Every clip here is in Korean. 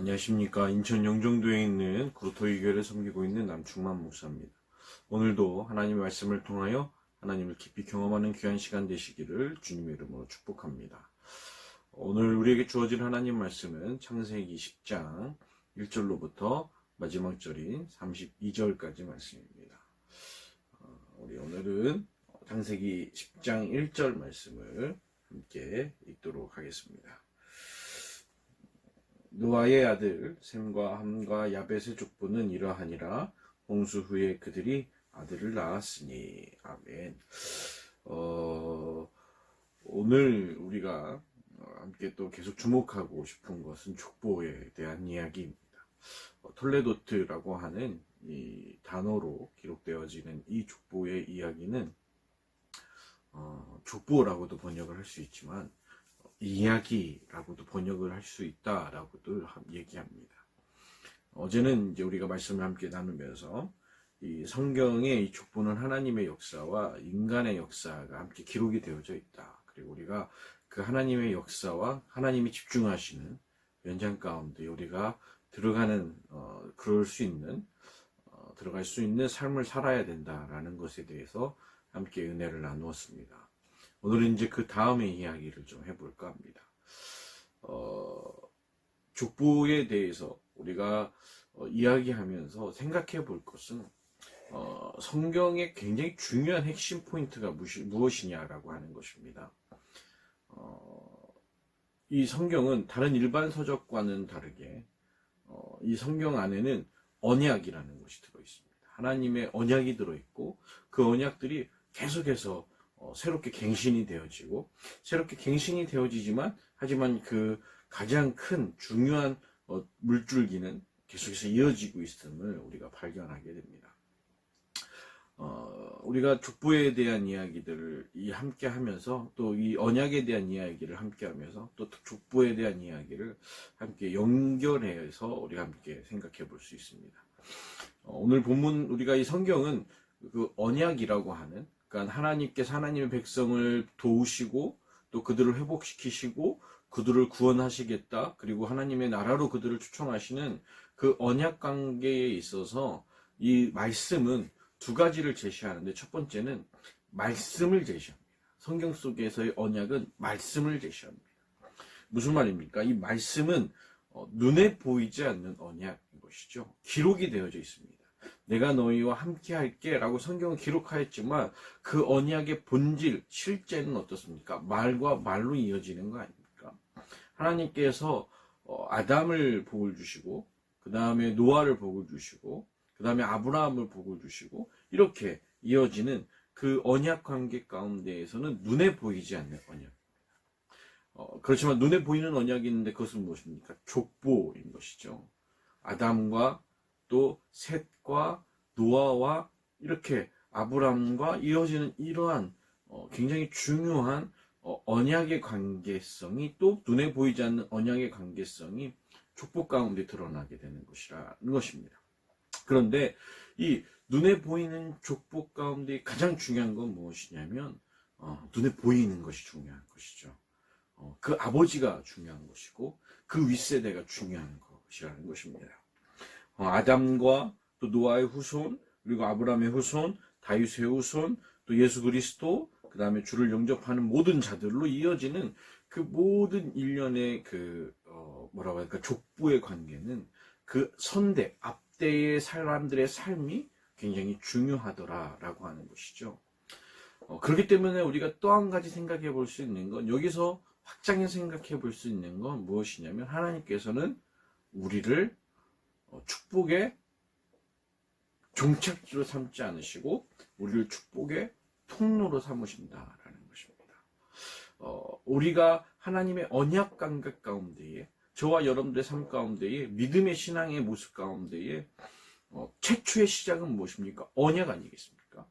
안녕하십니까. 인천 영종도에 있는 구로토이교회를 섬기고 있는 남충만 목사입니다. 오늘도 하나님의 말씀을 통하여 하나님을 깊이 경험하는 귀한 시간 되시기를 주님의 이름으로 축복합니다. 오늘 우리에게 주어진 하나님 말씀은 창세기 10장 1절로부터 마지막 절인 32절까지 말씀입니다. 우리 오늘은 창세기 10장 1절 말씀을 함께 읽도록 하겠습니다. 노아의 아들 셈과 함과 야벳의 족보는 이러하니라. 홍수 후에 그들이 아들을 낳았으니. 아멘. 오늘 우리가 함께 또 계속 주목하고 싶은 것은 족보에 대한 이야기입니다. 톨레도트라고 하는 이 단어로 기록되어지는 이 족보의 이야기는 족보라고도 번역을 할 수 있지만 이야기라고도 번역을 할 수 있다라고도 얘기합니다. 어제는 이제 우리가 말씀을 함께 나누면서 이 성경의 이 족보는 하나님의 역사와 인간의 역사가 함께 기록이 되어져 있다. 그리고 우리가 그 하나님의 역사와 하나님이 집중하시는 연장 가운데 우리가 들어갈 수 있는 삶을 살아야 된다라는 것에 대해서 함께 은혜를 나누었습니다. 오늘은 이제 그 다음의 이야기를 좀 해볼까 합니다. 족보에 대해서 우리가 이야기하면서 생각해 볼 것은 성경의 굉장히 중요한 핵심 포인트가 무엇이냐라고 하는 것입니다. 이 성경은 다른 일반 서적과는 다르게 이 성경 안에는 언약이라는 것이 들어있습니다. 하나님의 언약이 들어있고 그 언약들이 계속해서 새롭게 갱신이 되어지지만 하지만 그 가장 큰 중요한 물줄기는 계속해서 이어지고 있음을 우리가 발견하게 됩니다. 우리가 족보에 대한 이야기들을 함께 하면서 또 이 언약에 대한 이야기를 함께 하면서 또 족보에 대한 이야기를 함께 연결해서 우리가 함께 생각해 볼 수 있습니다. 오늘 본문 우리가 이 성경은 그 언약이라고 하는, 그러니까 하나님께서 하나님의 백성을 도우시고 또 그들을 회복시키시고 그들을 구원하시겠다, 그리고 하나님의 나라로 그들을 초청하시는 그 언약 관계에 있어서 이 말씀은 두 가지를 제시하는데, 첫 번째는 말씀을 제시합니다. 성경 속에서의 언약은 말씀을 제시합니다. 무슨 말입니까? 이 말씀은 눈에 보이지 않는 언약인 것이죠. 기록이 되어져 있습니다. 내가 너희와 함께 할게 라고 성경은 기록하였지만 그 언약의 본질, 실제는 어떻습니까? 말과 말로 이어지는 거 아닙니까? 하나님께서 아담을 복을 주시고 그 다음에 노아를 복을 주시고 그 다음에 아브라함을 복을 주시고 이렇게 이어지는 그 언약 관계 가운데에서는 눈에 보이지 않는 언약. 그렇지만 눈에 보이는 언약이 있는데 그것은 무엇입니까? 족보인 것이죠. 아담과 또 셋과 노아와 이렇게 아브람과 이어지는 이러한 굉장히 중요한 언약의 관계성이, 또 눈에 보이지 않는 언약의 관계성이 족보 가운데 드러나게 되는 것이라는 것입니다. 그런데 이 눈에 보이는 족보 가운데 가장 중요한 건 무엇이냐면 눈에 보이는 것이 중요한 것이죠. 그 아버지가 중요한 것이고 그 윗세대가 중요한 것이라는 것입니다. 아담과 또 노아의 후손, 그리고 아브라함의 후손, 다윗의 후손, 또 예수 그리스도, 그 다음에 주를 영접하는 모든 자들로 이어지는 그 모든 일련의 족보의 관계는 그 선대, 앞대의 사람들의 삶이 굉장히 중요하더라라고 하는 것이죠. 그렇기 때문에 우리가 또 한 가지 생각해 볼 수 있는 건, 여기서 확장해서 생각해 볼 수 있는 건 무엇이냐면, 하나님께서는 우리를 축복의 종착지로 삼지 않으시고 우리를 축복의 통로로 삼으신다라는 것입니다. 우리가 하나님의 언약 감각 가운데에, 저와 여러분들의 삶 가운데에, 믿음의 신앙의 모습 가운데에 최초의 시작은 무엇입니까? 언약 아니겠습니까?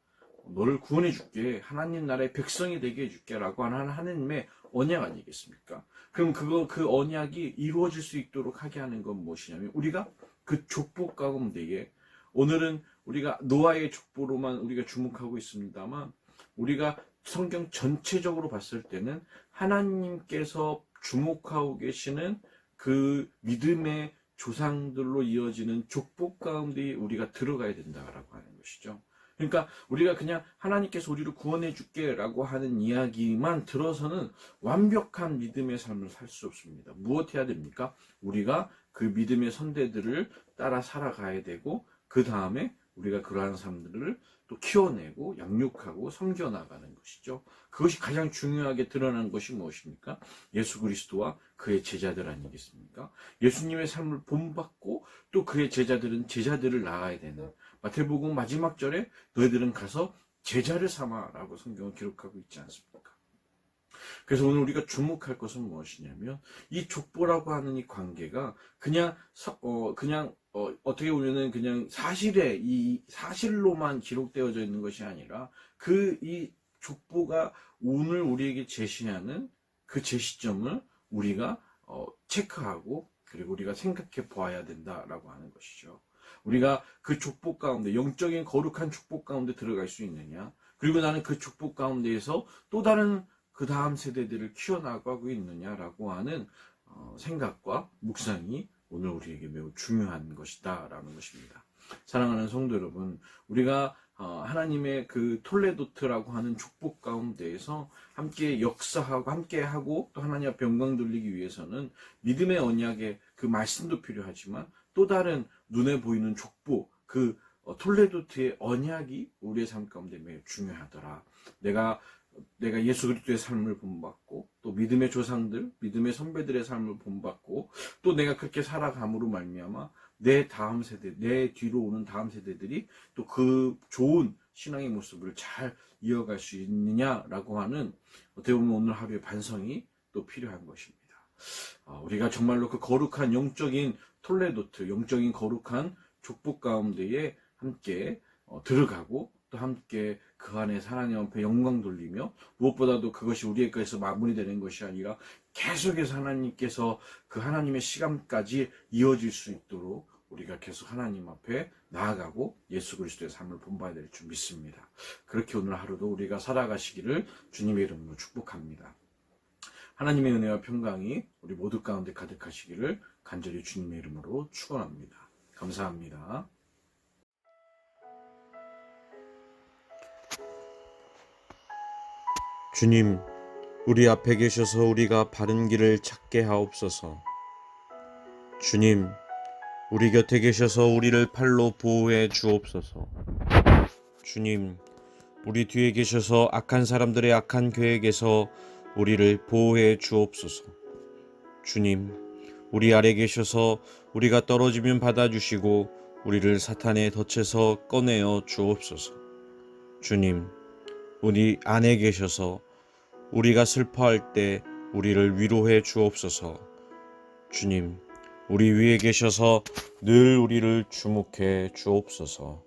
너를 구원해 줄게, 하나님 나라의 백성이 되게 해줄게 라고 하는 하나님의 언약 아니겠습니까? 그럼 그 언약이 이루어질 수 있도록 하게 하는 건 무엇이냐면, 우리가 그 족보 가운데에, 오늘은 우리가 노아의 족보로만 우리가 주목하고 있습니다만, 우리가 성경 전체적으로 봤을 때는 하나님께서 주목하고 계시는 그 믿음의 조상들로 이어지는 족복 가운데 우리가 들어가야 된다라고 하는 것이죠. 그러니까 우리가 그냥 하나님께서 우리를 구원해 줄게라고 하는 이야기만 들어서는 완벽한 믿음의 삶을 살 수 없습니다. 무엇 해야 됩니까? 우리가 그 믿음의 선대들을 따라 살아가야 되고, 그 다음에 우리가 그러한 사람들을 또 키워내고 양육하고 섬겨나가는 것이죠. 그것이 가장 중요하게 드러나는 것이 무엇입니까? 예수 그리스도와 그의 제자들 아니겠습니까? 예수님의 삶을 본받고 또 그의 제자들은 제자들을 낳아야 되는, 마태복음 마지막 절에 너희들은 가서 제자를 삼아라고 성경은 기록하고 있지 않습니까? 그래서 오늘 우리가 주목할 것은 무엇이냐면, 이 족보라고 하는 이 관계가 어떻게 보면은 그냥 이 사실로만 기록되어져 있는 것이 아니라, 이 족보가 오늘 우리에게 제시하는 그 제시점을 우리가 체크하고, 그리고 우리가 생각해 보아야 된다라고 하는 것이죠. 우리가 그 족보 가운데, 영적인 거룩한 족보 가운데 들어갈 수 있느냐, 그리고 나는 그 족보 가운데에서 또 다른 그 다음 세대들을 키워나가고 있느냐라고 하는 생각과 묵상이 오늘 우리에게 매우 중요한 것이다 라는 것입니다. 사랑하는 성도 여러분, 우리가 하나님의 그 톨레도트라고 하는 족보 가운데에서 함께 역사하고 함께하고 또 하나님 앞에 영광 돌리기 위해서는 믿음의 언약의 그 말씀도 필요하지만, 또 다른 눈에 보이는 족보, 그 톨레도트의 언약이 우리의 삶 가운데 매우 중요하더라. 내가 예수 그리스도의 삶을 본받고, 또 믿음의 조상들, 믿음의 선배들의 삶을 본받고, 또 내가 그렇게 살아감으로 말미암아 내 다음 세대, 내 뒤로 오는 다음 세대들이 또 그 좋은 신앙의 모습을 잘 이어갈 수 있느냐라고 하는, 어떻게 보면 오늘 하루의 반성이 또 필요한 것입니다. 우리가 정말로 그 거룩한 영적인 톨레도트, 영적인 거룩한 족보 가운데에 함께 들어가고, 또 함께 그 안에 하나님 앞에 영광 돌리며, 무엇보다도 그것이 우리에게서 마무리되는 것이 아니라 계속해서 하나님께서 그 하나님의 시간까지 이어질 수 있도록 우리가 계속 하나님 앞에 나아가고 예수 그리스도의 삶을 본받아야 될 줄 믿습니다. 그렇게 오늘 하루도 우리가 살아가시기를 주님의 이름으로 축복합니다. 하나님의 은혜와 평강이 우리 모두 가운데 가득하시기를 간절히 주님의 이름으로 축원합니다. 감사합니다. 주님, 우리 앞에 계셔서 우리가 바른 길을 찾게 하옵소서. 주님, 우리 곁에 계셔서 우리를 팔로 보호해 주옵소서. 주님, 우리 뒤에 계셔서 악한 사람들의 악한 계획에서 우리를 보호해 주옵소서. 주님, 우리 아래 계셔서 우리가 떨어지면 받아주시고 우리를 사탄의 덫에서 꺼내어 주옵소서. 주님, 우리 안에 계셔서 우리가 슬퍼할 때 우리를 위로해 주옵소서. 주님, 우리 위에 계셔서 늘 우리를 주목해 주옵소서.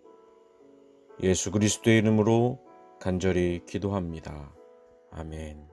예수 그리스도의 이름으로 간절히 기도합니다. 아멘.